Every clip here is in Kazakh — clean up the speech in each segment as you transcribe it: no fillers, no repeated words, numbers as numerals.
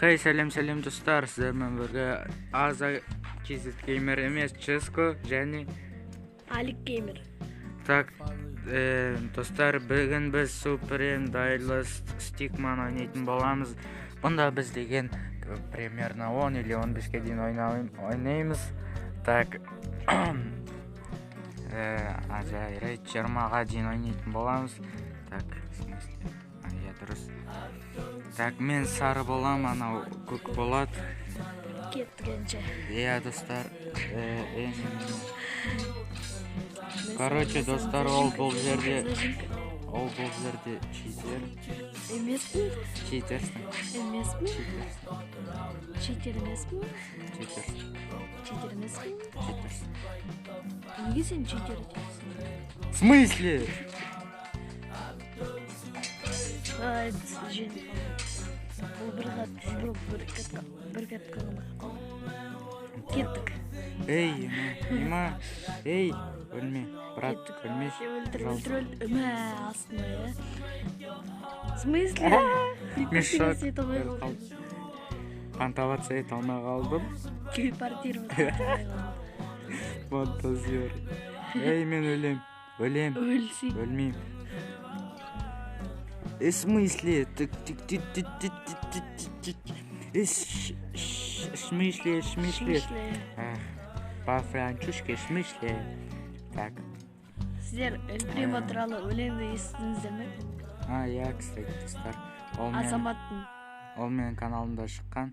Хей, сәлем достар, сіздермен бірге Аза Кизет Геймер емес, Ческо және Алик Геймер. Так, достар, бүгін біз Supreme Daedalus Stickman ойнайтын боламыз. Бұнда біз деген примерно 10 или 15-ке дейін ойнаймыз. Так, Азайрай 20-ға дейін ойнайтын боламыз. Так, в смысле, я дұрыс. Так, мен сары болам, анау көк болады. Кеткенше. Иә, достар. Короче, достар, ол бұл жерде читер. Емеспін? Читерсің. Емеспін? Читерсің. Читер емеспін? Читерсің. Читер емеспін? Читерсің. Неге сен читер етесің? В смысле? Жен. Бұл бір катқа кеттік. Эй, Има, эй, өлме, брат, өлмеш. Өлтір. Мә, астына, е? В смысле? Мешок. Қантаватса ет алмай қалдым. Телепортироваться. Монтазер. Эй, мен өлем. Өлсей. Өлмейм. В смысле? Смысле. По-французски смысле. Так. Сіздер Эльпримо туралы өлеңді естідіңіздер ме? Я, кстати, достар. Азаматтың. Ол менің каналымда шыққан.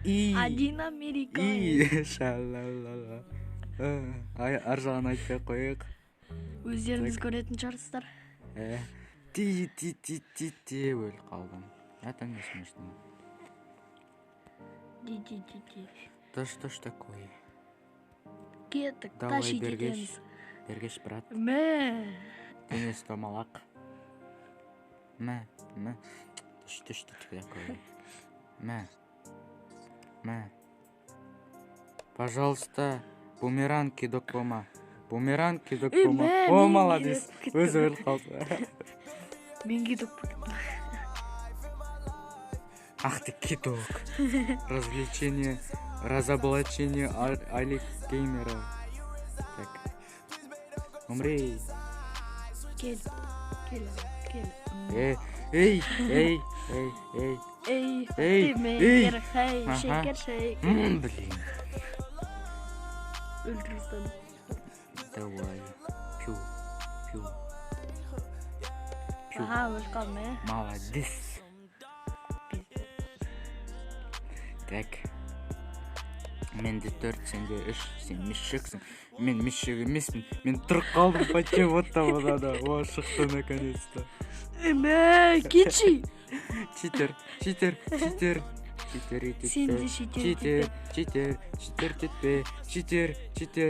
Один американец. Шалалала. Ар жағын айтпай қойық. Өздеріңіз көретін шығарсыздар. Ти өліп қалдым. Это не смешно. Да что ж такое? Кеттік, Давай, тащить етеміз. Бергеш, брат. Мә. Денис томалақ. Мә. Что такое? Мә. Пожалуйста, бумеранг кидокома. О, молодец. Өзі өліп қалды. Мен кидок. Ах ты кидок. Развлечение, разоблачение Алик Геймера. Так. Умри. Кел. Эй. Демер, хей, шекер. Блин. Өлтірістен. Давай. Пью. Өліп қалма, е? Молодец. Так. Менде 4, сенде 3, сен мешексің. Мен мешек емеспін. Мен тұрып қалдым почему-то да. О, шықты наконец-то. Мә, кетші. Читер. Сен де читер. Читер.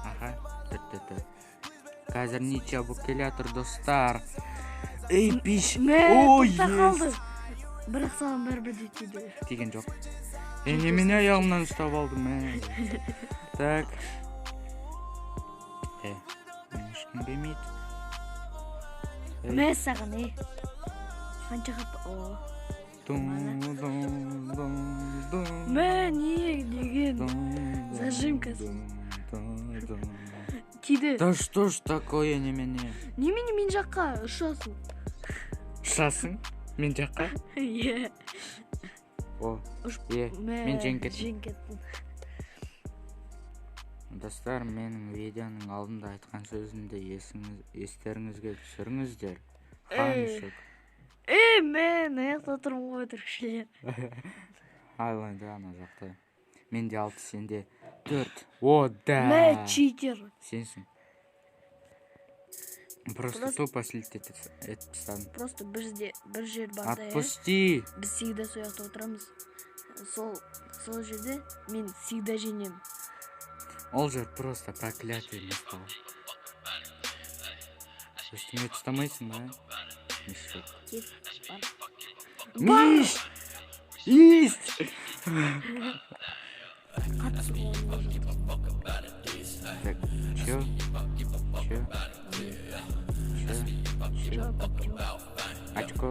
Аха, қазір ниче болып келатыр, достар. Эй, пиш. Ой, қалды. Бірақ саған бәрі тиді. Тиген жоқ. Немене аяғымнан ұстап алдым, Так. Мен ешкім бемейді. Мә саған, Қанша қапты, Мә, не деген? Зажимкасы. Тиді. Да что ж такое немене? Немене мен жаққа ұшасың? Ұшасың? Мен жаққа? Е. Мен жеңкеттім. Жеңкеттім. Достар, менің видеоның алдында айтқан сөзімді естеріңізге түсіріңіздер. Қаншық. Мен аяқта тұрмын ғой түркішілер. Айланды ана жақта. Менде 6, сенде 4. О, да. Мә, читер. Сенсің. Просто тупо слететь тастадым. Просто бізде бір жер барда, Отпусти. Біз всегда сояқта отырамыз. Сол жерде мен всегда женем. Ол жер просто проклятый место. Үстіме тұстамайсың ба? Мешек. Миш! Есть! Қатысу. Так, чё? Жоқ. Очко.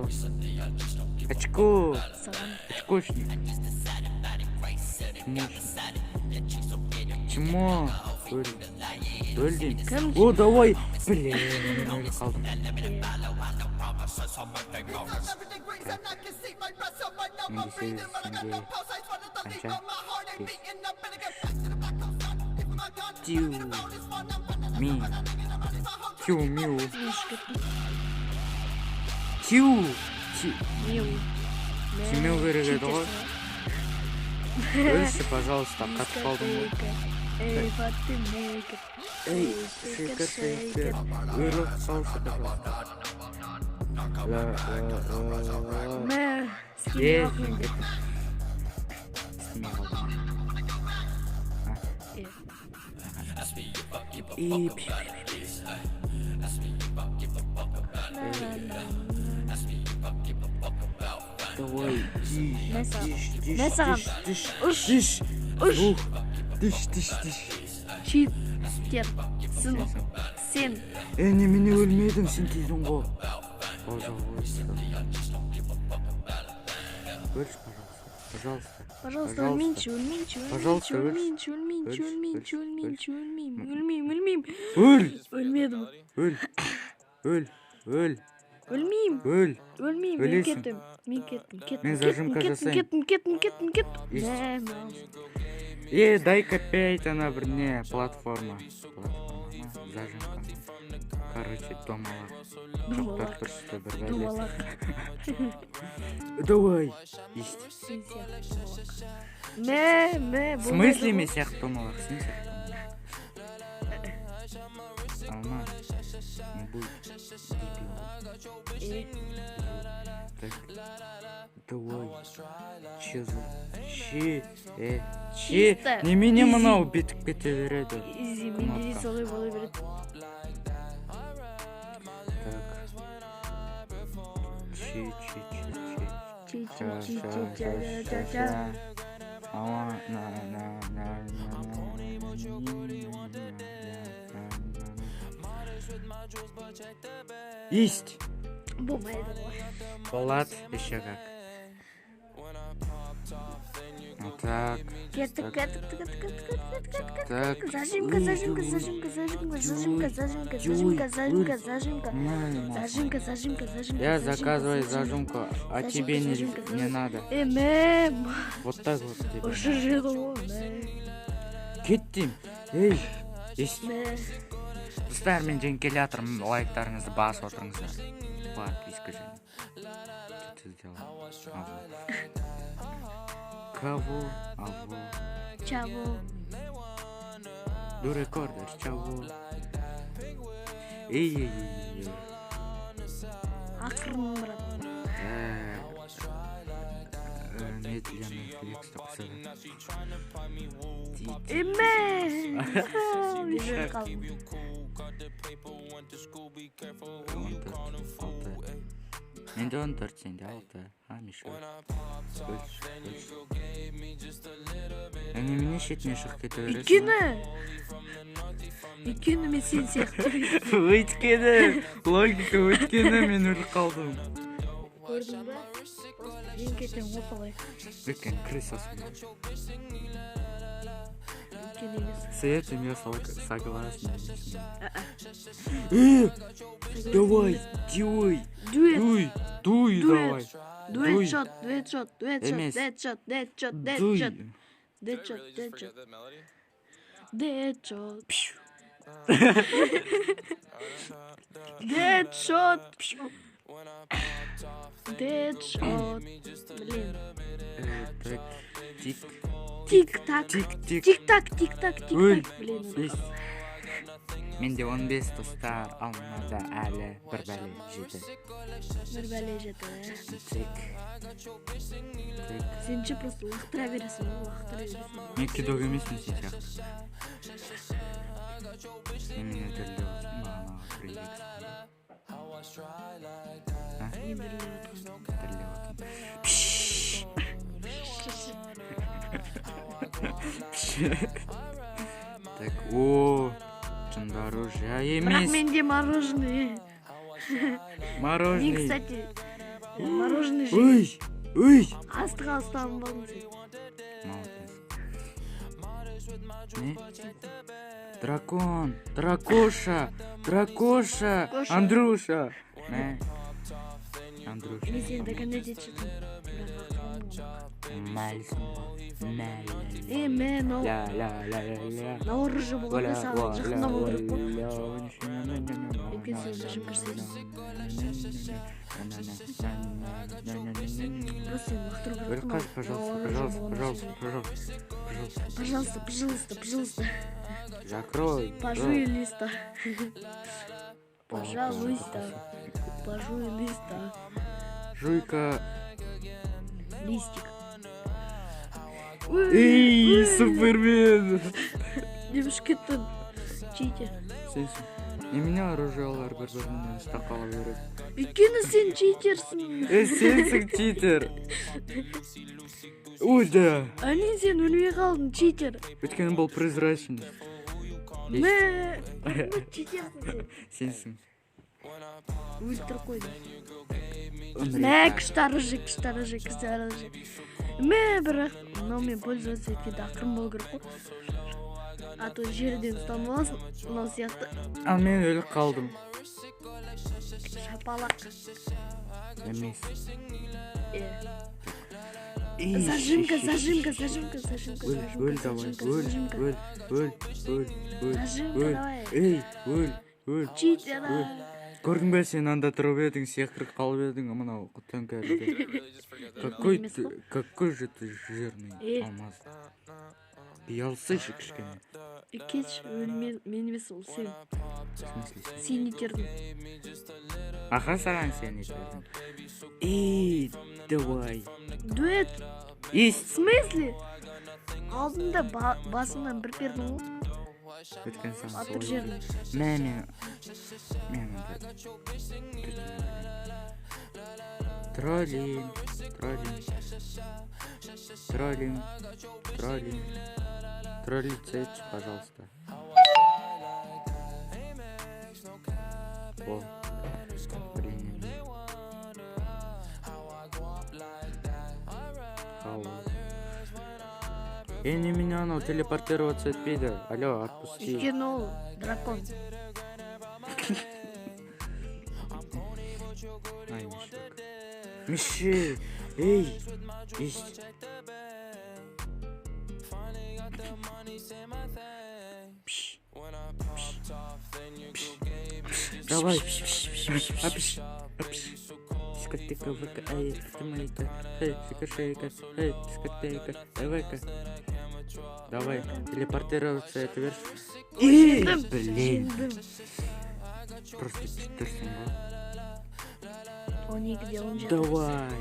Очко. Саған. Очкошник. Чмо. Өлдім. Кім? О, давай. Блин, өліп қалдым. Менде сегіз, сенде қанша? Тю. Ми. Тю, миу. Тю. Миу. Тимеу керек еді ғой. Өлші, пожалуйста, қатып қалдым ғой. Эй, Фатимека. Эй, шекер. Өліп қалшы, пожалуйста. Мә. Е, Скин кеттім. Істемей қалдым. Давай, тиш. Тиш. Читтер. Сен. Немене өлмедің, сен тейдің ғой. Пожалуйста. Өлші, пожалуйста. Пожалуйста, өлмейінші. Пожалуйста, Өлмеймін. Өл! Өлмедім. Өл! Өлмеймін. Мен Өлесің. кеттім. Мен зажимка жасайын. Кеттім. Дай-ка 5 ана бір не, платформа. Зажимка. Короче, домалар. Жоқтар тұршықты бір бәле. Думалар. Давай. Есть. Сен сияқты. В смысле мен сияқты домалар? Сен сияқты. Алма. Не будь дебил. Так. Давай. Чисто. Немене мынау бетіп кете береді. Изи, менде солай бола береді. Есть. Болмайды ғой. Болады, еще как. Вот так. Кеттік. Так. Зажимка. Я заказываю зажимку, а тебе не надо. Мэм. Вот так вот тебе. Уже жеді ғой, мэм. Кеттім. Ей. Есть. Мә. Достар, мен жеңіп келе жатырмын, лайктарыңызды басып отырыңыздар. Подписка және. Что ты сделал? Кого? Чаво. До рекордер, чего? Ей. Ақырын, брат. Медленно флекс тапсырды. Менде 14, сенде 6. Мишель. Немене шетіне шығып кете бересің? Өйткені мен сен сияқты. Өйткені, логика өйткені мен өліп қалдым. Көрдің ба? Мен кетем опалай. Өйткені крысасың. Өйткені емес. С этим я согласен. Давай, дуй, давай. Дуэт-шот. Блин. Тик-так. Өль. Блин. Менде 15 достар, алмада әлі бір бәле жеді. Сен просто лақтыра бересің. Мен кедок емеспін сен сияқты. Сен мені өтірілдеп отырсың, маған аға Так, о, чындар уже емес. Бірақ менде мороженое. Мен, Мороженый. кстати, мороженое жеймін. Ой. Астыға ұстанып алдым сен. Молодец. Не? Дракон. Дракоша. Дракоша. Коша. Андруша. Не. Андруша. Мен сені дәкәнде жетшідім. Мәлсің. Мәл. Мен ол Ля. наурыжы болғанда саған жақында болу керек қой. Ля. Өйткені сен жым көрсетесің. Просто сені лақтыру керек қой. Пожалуйста. Закрой. Пожалуйста. Жуйка. Листик. Эй, Супермен. Демеш кеттің. Читер. Сенсің. Немене оружиялар бір-бірінен стақала береді? Өйткені сен читерсің. Сенсің читер. Ой, да. Әне сен өлмей қалдың, читер. Өйткені бұл прозрачный. Читерсің сен. Сенсің. Өлтіріп қойдың. Күштары жек. Бірақ мынаумен пользоваться еткенде ақырын болу керек қой. А то жерден ұстанып аласың, мынау сияқты. Ал мен өліп қалдым. Шапалақ. Емес. Зажимка. Өл, давай. Өл. Ей, өл. Читер. Көрдің бе, сен анда тұрып едің, секіріп қалып едің, мынау төңкерді. Какой же ты жирный алмаз. Биялсайшы кішкене. Кетші, мен емес ол сен. В смысле сен? Сен етердің. Аха, саған сен етердің. Ей, давай. Дуэт. В смысле? Алдында басымнан бір пердің ғой. Өткен сан Атыр жердің. Мен Троллить, пожалуйста. О, приняли. Немене анау телепортироваться етпейді. Алло, отпусти. Өйткені ол дракон. Ай, Мишель. Эй, есть. Давай. Дискотека, ВК, эй, дискотека, эй, шика, эй, дискотека, давай-ка. Давай, телепортироваться, это верш. Блин. Просто читерсің ба? 12-де 17. Давай.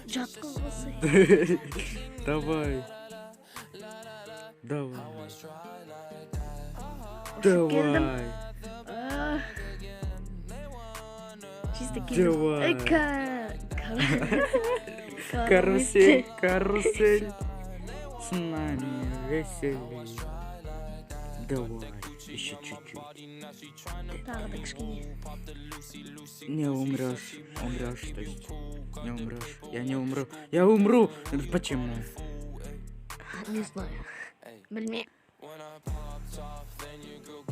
Жатқын қылсы. Давай. Чисто келдім. Карусель. С нами веселей. Давай, еще чуть-чуть. Тағы да кішкене. Не умрешь, то есть. Не умрешь. Я не умру. Я умру. Почему? Не знаю. Білмеймін.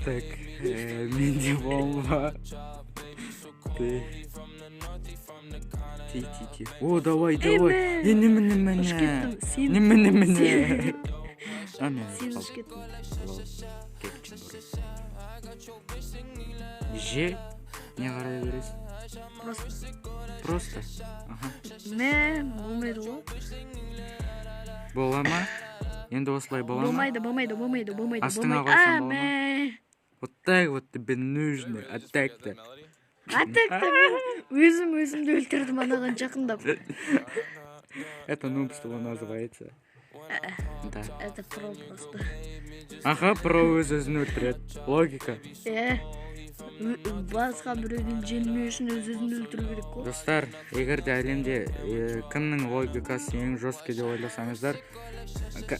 Так, менде бомба. Ты. О, давай. Немене. Ұш кеттім. Сен. Немене. Сен ұш кеттім. Же? Не қарай бересің? Просто? Аха. Болмайды ғой. Бола ма? Енді осылай бола ма? Болмайды. Астына қойсам бола ма? Вот так вот тебе нужно. Атакта. Өзімді өлтірдім анаған жақындап. Это нубство называется. Да. Это про просто. Аха, про өзін өлтіреді. Логика. Басқа біреуден жеңілмеу үшін өзін өлтіру керек қой. Достар, егер де әлемде кімнің логикасы ең жесткий деп ойласаңыздар,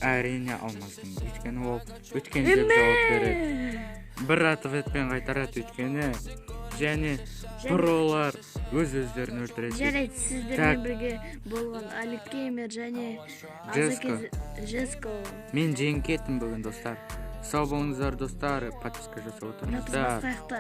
әрине алмаздың. Өйткені ол өткен деп жауап береді. Бір ответпен қайтарады, өйткені және пролар өз-өздерін өлтіреді. жарайды, сіздермен бірге болған Алик Геймер және Жеско. Мен жеңіп кеттім бүгін достар. Сау болыңыздар достар, подписка жасап отырыңыздар. Басқа жақта